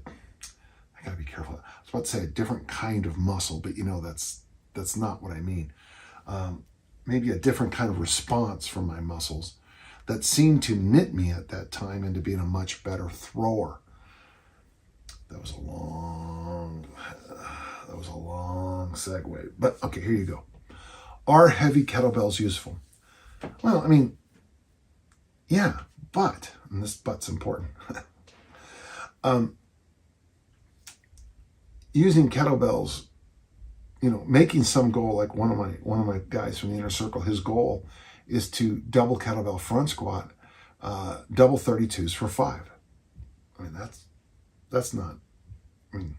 gotta be careful. I was about to say a different kind of muscle, but you know, that's not what I mean. Maybe a different kind of response from my muscles that seemed to knit me at that time into being a much better thrower. That was a long segue, but okay, here you go. Are heavy kettlebells useful? Well, I mean, yeah, but, and this but's important. Using kettlebells, you know, making some goal, like one of my guys from the inner circle, his goal is to double kettlebell front squat, double 32s for 5. I mean, that's not, I mean,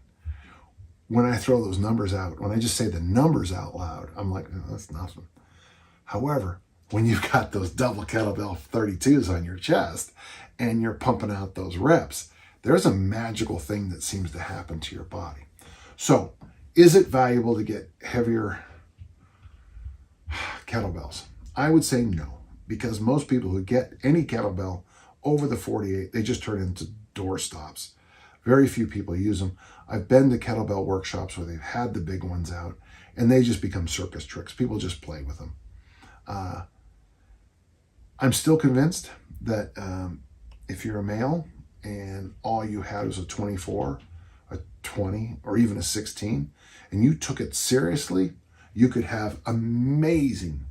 when I throw those numbers out, when I just say the numbers out loud, I'm like, oh, that's nothing. However, when you've got those double kettlebell 32s on your chest and you're pumping out those reps, there's a magical thing that seems to happen to your body. So, is it valuable to get heavier kettlebells? I would say no, because most people who get any kettlebell over the 48, they just turn into doorstops. Very few people use them. I've been to kettlebell workshops where they've had the big ones out, and they just become circus tricks. People just play with them. I'm still convinced that if you're a male and all you had was a 24, a 20, or even a 16, and you took it seriously, you could have amazing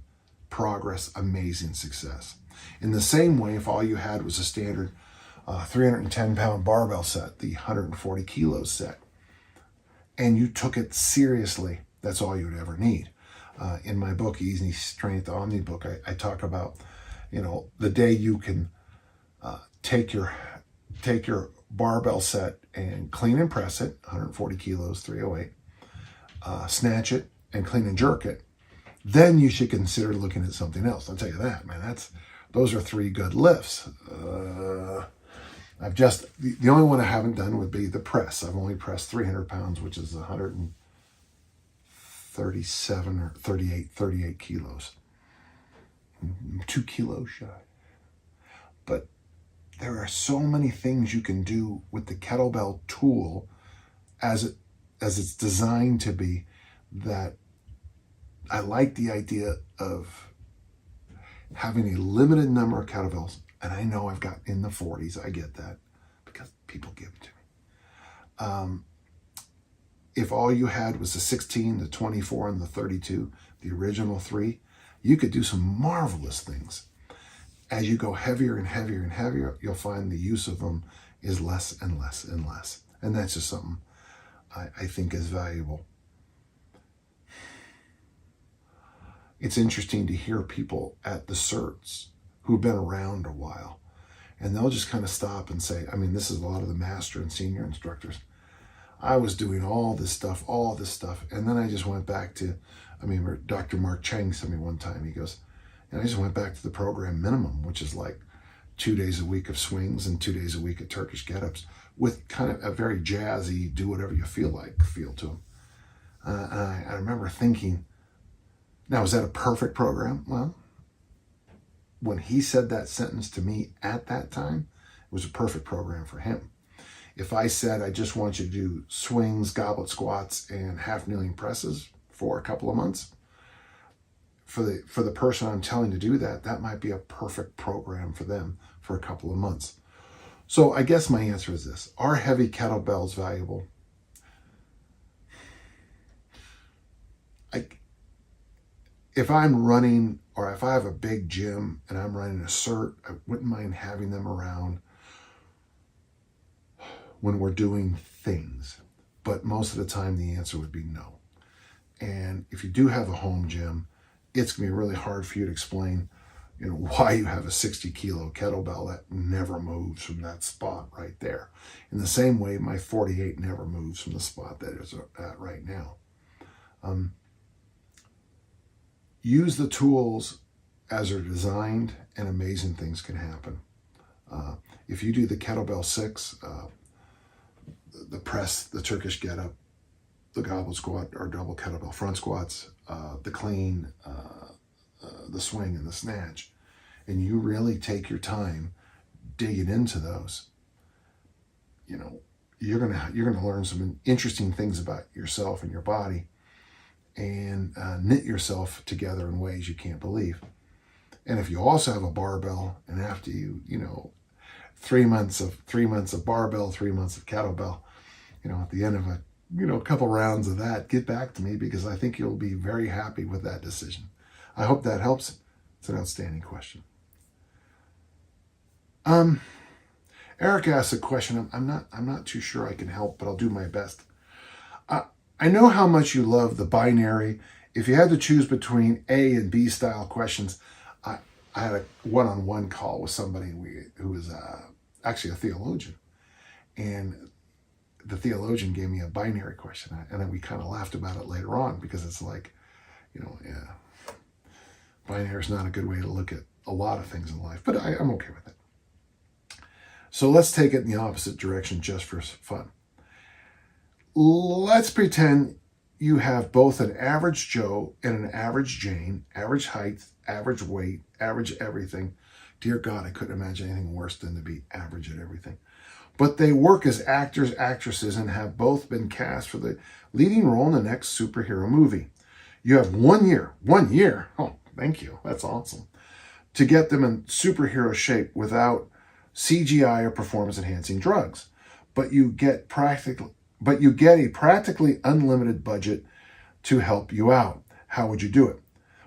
progress, amazing success. In the same way, if all you had was a standard 310-pound barbell set, the 140 kilos set, and you took it seriously, that's all you would ever need. In my book, Easy Strength Omni book, I talk about, you know, the day you can take your barbell set and clean and press it, 140 kilos, 308, snatch it and clean and jerk it, then you should consider looking at something else. I'll tell you that, man. Those are 3 good lifts. The only one I haven't done would be the press. I've only pressed 300 pounds, which is 137 or 38 kilos. 2 kilos shy. But there are so many things you can do with the kettlebell tool as it's designed to be, that I like the idea of having a limited number of kettlebells. And I know I've got in the 40s, I get that, because people give them to me. If all you had was the 16, the 24, and the 32, the original 3, you could do some marvelous things. As you go heavier and heavier and heavier, you'll find the use of them is less and less and less. And that's just something I think is valuable. It's interesting to hear people at the certs who've been around a while, and they'll just kind of stop and say, I mean, this is a lot of the master and senior instructors. I was doing all this stuff, and then I just went back to, Dr. Mark Chang said to me one time, he goes, and I just went back to the program minimum, which is like 2 days a week of swings and 2 days a week of Turkish get-ups, with kind of a very jazzy, do whatever you feel like feel to them. I remember thinking, now, is that a perfect program? Well, when he said that sentence to me at that time, it was a perfect program for him. If I said, I just want you to do swings, goblet squats, and half kneeling presses for a couple of months, for the person I'm telling to do that, that might be a perfect program for them for a couple of months. So I guess my answer is this. Are heavy kettlebells valuable? If I'm running, or if I have a big gym and I'm running a cert, I wouldn't mind having them around when we're doing things. But most of the time, the answer would be no. And if you do have a home gym, it's going to be really hard for you to explain, why you have a 60-kilo kettlebell that never moves from that spot right there. In the same way, my 48 never moves from the spot that it's at right now. Use the tools as they're designed, and amazing things can happen. If you do the kettlebell 6, the press, the Turkish get-up, the goblet squat or double kettlebell front squats, the clean, the swing and the snatch, and you really take your time digging into those, you know, you're gonna learn some interesting things about yourself and your body, and knit yourself together in ways you can't believe. And if you also have a barbell, and after you know, 3 months of barbell, 3 months of kettlebell, you know, at the end of a couple rounds of that, get back to me, because I think you'll be very happy with that decision. I hope that helps. It's an outstanding question. Eric asked a question. I'm not too sure I can help, but I'll do my best. I know how much you love the binary. If you had to choose between A and B style questions, I had a one-on-one call with somebody who was actually a theologian, and the theologian gave me a binary question, and then we kind of laughed about it later on, because it's like, you know, binary is not a good way to look at a lot of things in life, but I'm okay with it. So let's take it in the opposite direction just for fun. Let's pretend you have both an average Joe and an average Jane, average height, average weight, average everything. Dear God, I couldn't imagine anything worse than to be average at everything. But they work as actors, actresses, and have both been cast for the leading role in the next superhero movie. You have 1 year, oh, thank you, that's awesome, to get them in superhero shape without CGI or performance-enhancing drugs. But you get a practically unlimited budget to help you out. How would you do it?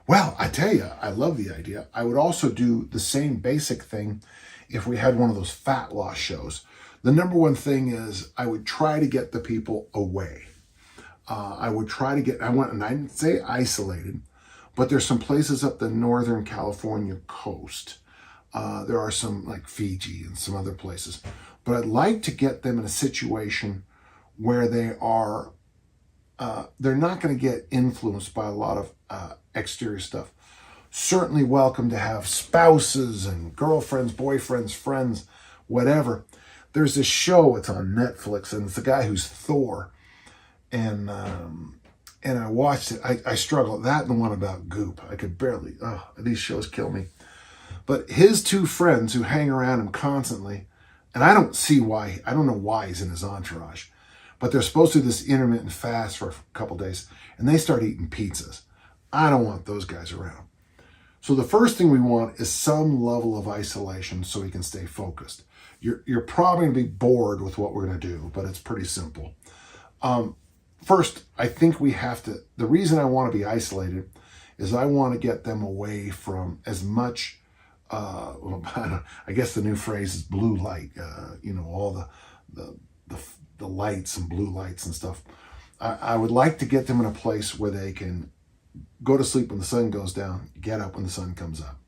Well, I tell you, I love the idea. I would also do the same basic thing if we had one of those fat loss shows. The number one thing is I would try to get the people away. I didn't say isolated, but there's some places up the Northern California coast. There are some like Fiji and some other places. But I'd like to get them in a situation where they're not going to get influenced by a lot of exterior stuff. Certainly welcome to have spouses and girlfriends, boyfriends, friends, whatever. There's this show, it's on Netflix, and it's the guy who's Thor. And I watched it. I struggled. That and the one about Goop. I could barely, these shows kill me. But his two friends who hang around him constantly, and I don't know why he's in his entourage, but they're supposed to do this intermittent fast for a couple days, and they start eating pizzas. I don't want those guys around. So the first thing we want is some level of isolation so we can stay focused. You're probably going to be bored with what we're going to do, but it's pretty simple. First, I think the reason I want to be isolated is I want to get them away from as much, I guess the new phrase is blue light, all the lights and blue lights and stuff. I would like to get them in a place where they can go to sleep when the sun goes down, get up when the sun comes up.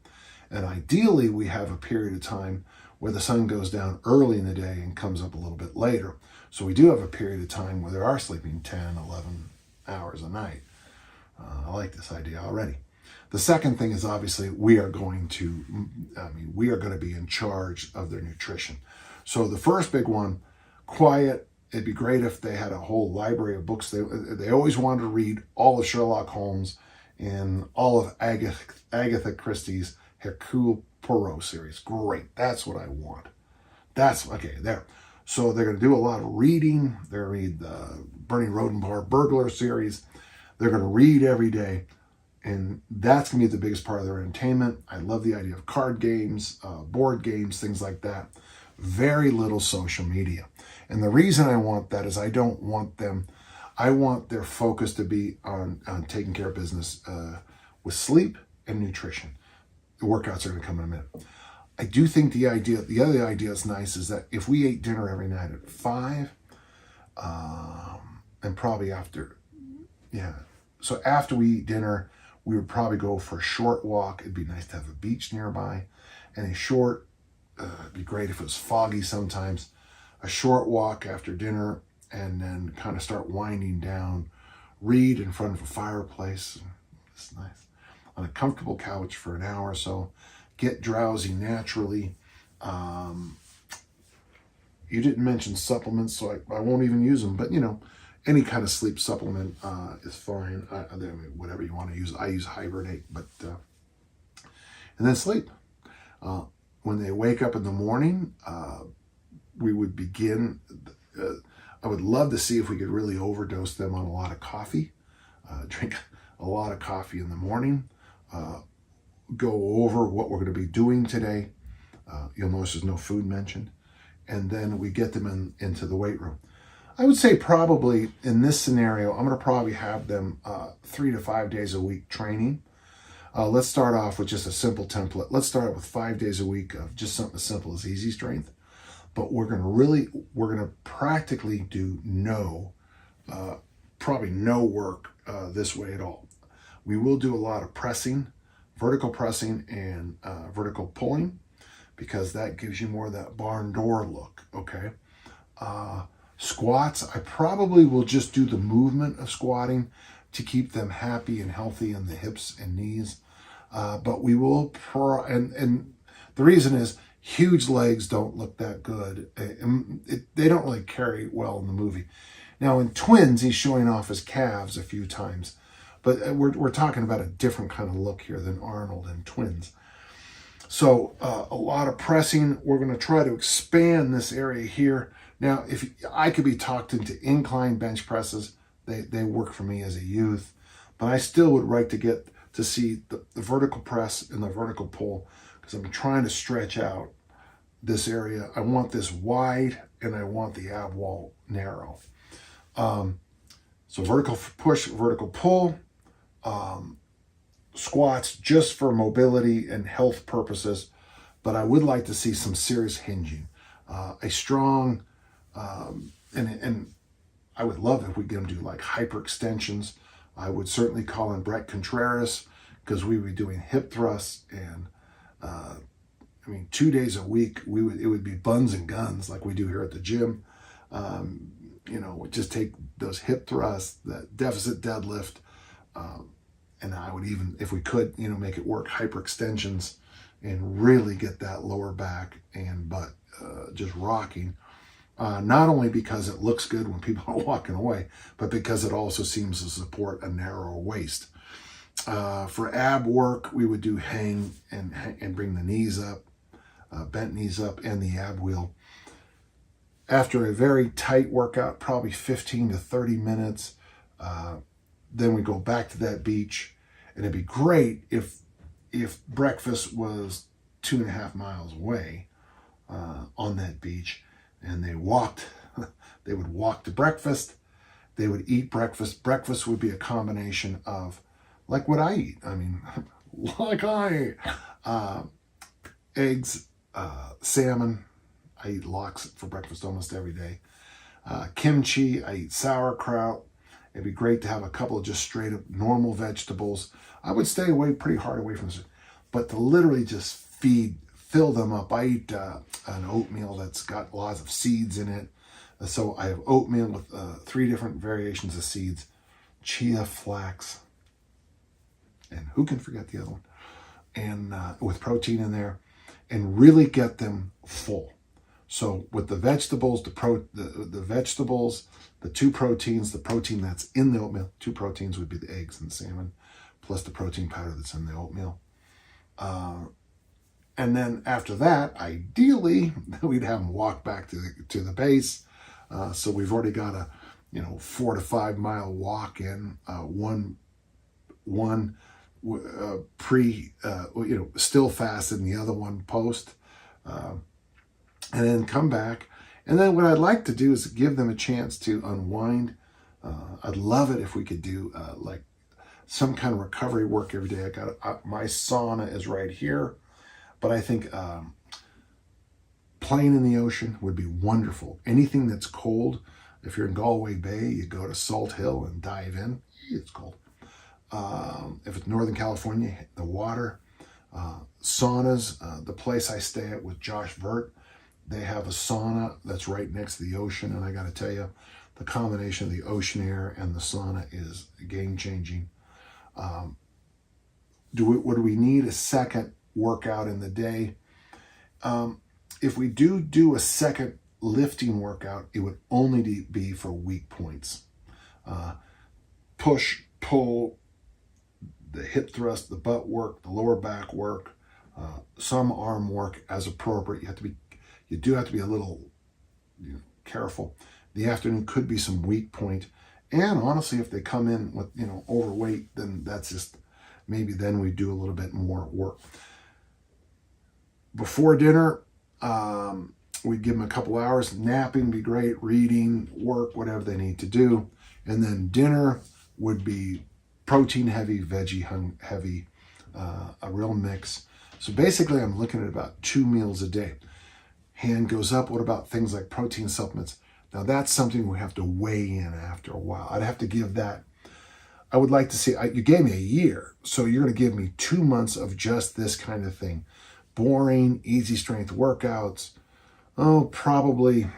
And ideally, we have a period of time where the sun goes down early in the day and comes up a little bit later. So we do have a period of time where they are sleeping 10, 11 hours a night. I like this idea already. The second thing is obviously we are going to be in charge of their nutrition. So the first big one, quiet. It'd be great if they had a whole library of books. They always wanted to read all of Sherlock Holmes and all of Agatha Christie's Hercule Poirot series. Great. That's what I want. That's okay there. So they're going to do a lot of reading. They're going to read the Bernie Rodenbach burglar series. They're going to read every day. And that's going to be the biggest part of their entertainment. I love the idea of card games, board games, things like that. Very little social media. And the reason I want that is I want their focus to be on taking care of business with sleep and nutrition. The workouts are going to come in a minute. I do think the other idea is nice, is that if we ate dinner every night at 5, and probably so after we eat dinner, we would probably go for a short walk. It'd be nice to have a beach nearby, and it'd be great if it was foggy sometimes, a short walk after dinner, and then kind of start winding down, read in front of a fireplace. It's nice. on a comfortable couch for an hour or so, get drowsy naturally. You didn't mention supplements, so I won't even use them, but any kind of sleep supplement is fine. I mean, whatever you want to use. I use Hibernate, but and then sleep. When they wake up in the morning, we would begin. I would love to see if we could really overdose them on a lot of coffee. Drink a lot of coffee in the morning. Go over what we're going to be doing today. You'll notice there's no food mentioned. And then we get them into the weight room. I would say probably in this scenario, I'm going to probably have them 3 to 5 days a week training. Let's start off with just a simple template. Let's start with 5 days a week of just something as simple as easy strength. But we're going to practically do probably no work this way at all. We will do a lot of pressing, vertical pressing and vertical pulling, because that gives you more of that barn door look, okay? Squats, I probably will just do the movement of squatting to keep them happy and healthy in the hips and knees. But we will, and the reason is huge legs don't look that good. They don't really carry well in the movie. Now in Twins, he's showing off his calves a few times, but we're talking about a different kind of look here than Arnold in Twins. So a lot of pressing. We're going to try to expand this area here. Now, if I could be talked into incline bench presses, they work for me as a youth, but I still would like to get to see the vertical press and the vertical pull, because I'm trying to stretch out this area. I want this wide and I want the ab wall narrow. So vertical push, vertical pull, squats just for mobility and health purposes, but I would like to see some serious hinging, a strong, and I would love if we get them to do like hyperextensions. I would certainly call in Brett Contreras, because we would be doing hip thrusts, and 2 days a week it would be buns and guns like we do here at the gym. Just take those hip thrusts, that deficit deadlift, and I would even, if we could, make it work hyperextensions and really get that lower back and butt just rocking. Not only because it looks good when people are walking away, but because it also seems to support a narrower waist. For ab work, we would do hang and bring the knees up, bent knees up, and the ab wheel. After a very tight workout, probably 15 to 30 minutes, then we go back to that beach. And it'd be great if breakfast was 2.5 miles away on that beach, and they would walk to breakfast, they would eat breakfast. Breakfast would be a combination of like what I eat. Eggs, salmon. I eat lox for breakfast almost every day. Kimchi, I eat sauerkraut. It'd be great to have a couple of just straight up normal vegetables. I would stay pretty hard away from this, but to literally just fill them up. I eat an oatmeal that's got lots of seeds in it. So I have oatmeal with 3 different variations of seeds: chia, flax, and who can forget the other one? And with protein in there, and really get them full. So with the vegetables, the vegetables, the 2 proteins, the protein that's in the oatmeal, 2 proteins would be the eggs and the salmon, plus the protein powder that's in the oatmeal. And then after that, ideally, we'd have them walk back to the base. So we've already got a 4 to 5 mile walk in, one still fasted and the other one post, and then come back. And then what I'd like to do is give them a chance to unwind. I'd love it if we could do like some kind of recovery work every day. My sauna is right here, but I think playing in the ocean would be wonderful. Anything that's cold, if you're in Galway Bay, you go to Salt Hill and dive in. It's cold. If it's Northern California, the water. Saunas, the place I stay at with Josh Vert, they have a sauna that's right next to the ocean, and I got to tell you, the combination of the ocean air and the sauna is game-changing. Would we need a second workout in the day? If we do a second lifting workout, it would only be for weak points. Push, pull, the hip thrust, the butt work, the lower back work, some arm work as appropriate. You do have to be a little careful. The afternoon could be some weak point. And honestly, if they come in with overweight, then that's just maybe then we do a little bit more work. Before dinner, we'd give them a couple hours. Napping would be great, reading, work, whatever they need to do. And then dinner would be protein heavy, veggie heavy, a real mix. So basically I'm looking at about 2 meals a day. Hand goes up. What about things like protein supplements? Now that's something we have to weigh in after a while. I'd have to give that. I would like to see, you gave me a year, so you're going to give me 2 months of just this kind of thing. Boring, easy strength workouts. Probably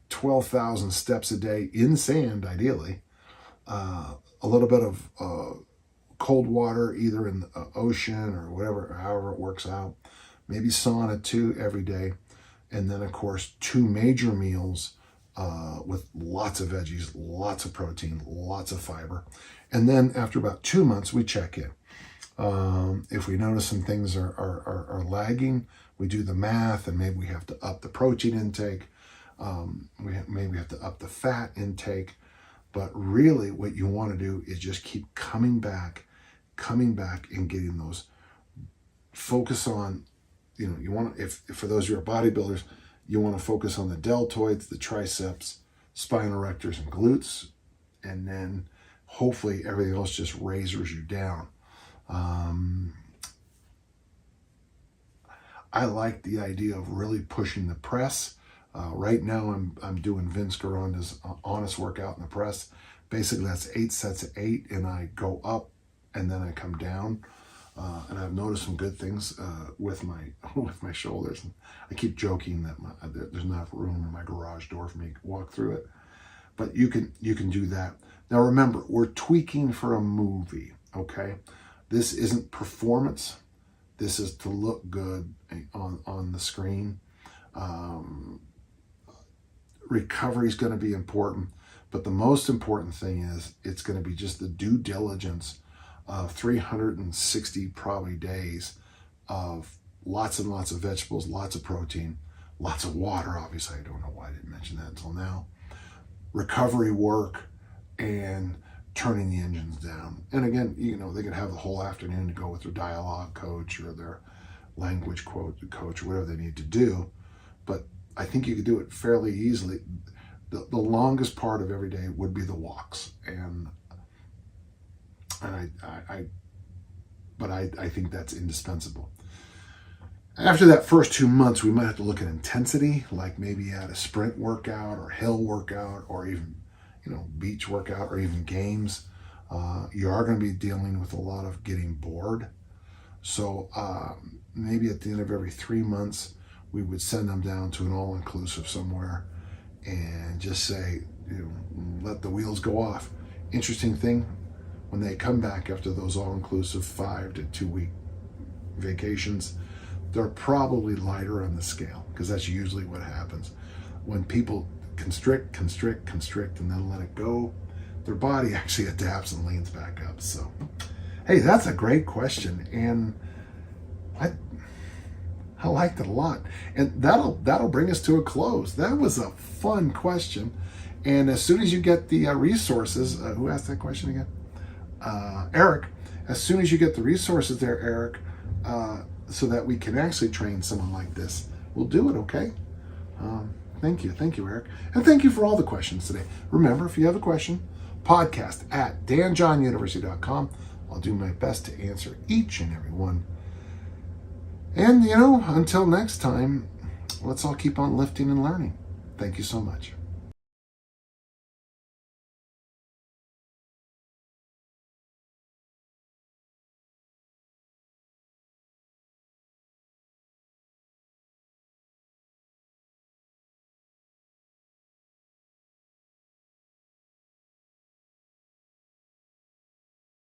12,000 steps a day in sand, ideally. A little bit of cold water, either in the ocean or whatever, however it works out. Maybe sauna too every day. And then, of course, 2 major meals with lots of veggies, lots of protein, lots of fiber. And then after about 2 months, we check in. If we notice some things are lagging, we do the math, and maybe we have to up the protein intake. Maybe we have to up the fat intake. But really what you want to do is just keep coming back and getting those. Focus on, you want to, if for those who are bodybuilders, you want to focus on the deltoids, the triceps, spine erectors, and glutes. And then hopefully everything else just razors you down. I like the idea of really pushing the press. Right now I'm doing Vince Garonda's honest workout in the press. Basically that's 8 sets of 8, and I go up and then I come down. And I've noticed some good things with my shoulders. And I keep joking that there's not enough room in my garage door for me to walk through it. But you can do that. Now remember, we're tweaking for a movie, okay? This isn't performance. This is to look good on the screen. Recovery is going to be important, but the most important thing is it's going to be just the due diligence of 360 probably days of lots and lots of vegetables, lots of protein, lots of water. Obviously, I don't know why I didn't mention that until now. Recovery work and turning the engines down. And again, they can have the whole afternoon to go with their dialogue coach or their language coach, or whatever they need to do. But I think you could do it fairly easily. The longest part of every day would be the walks. And I think that's indispensable. After that first 2 months, we might have to look at intensity, like maybe add a sprint workout or hill workout, or even, beach workout, or even games. You are going to be dealing with a lot of getting bored. So maybe at the end of every 3 months, we would send them down to an all-inclusive somewhere and just say, let the wheels go off. Interesting thing, when they come back after those all-inclusive 5 to 2 week vacations, they're probably lighter on the scale, because that's usually what happens. When people constrict, and then let it go, their body actually adapts and leans back up. So, hey, that's a great question, and I liked it a lot. And that'll bring us to a close. That was a fun question. And as soon as you get the resources, who asked that question again? Eric. As soon as you get the resources there, Eric, so that we can actually train someone like this, we'll do it, okay? Thank you, Eric. And thank you for all the questions today. Remember, if you have a question, podcast@danjohnuniversity.com. I'll do my best to answer each and every one. And, until next time, let's all keep on lifting and learning. Thank you so much.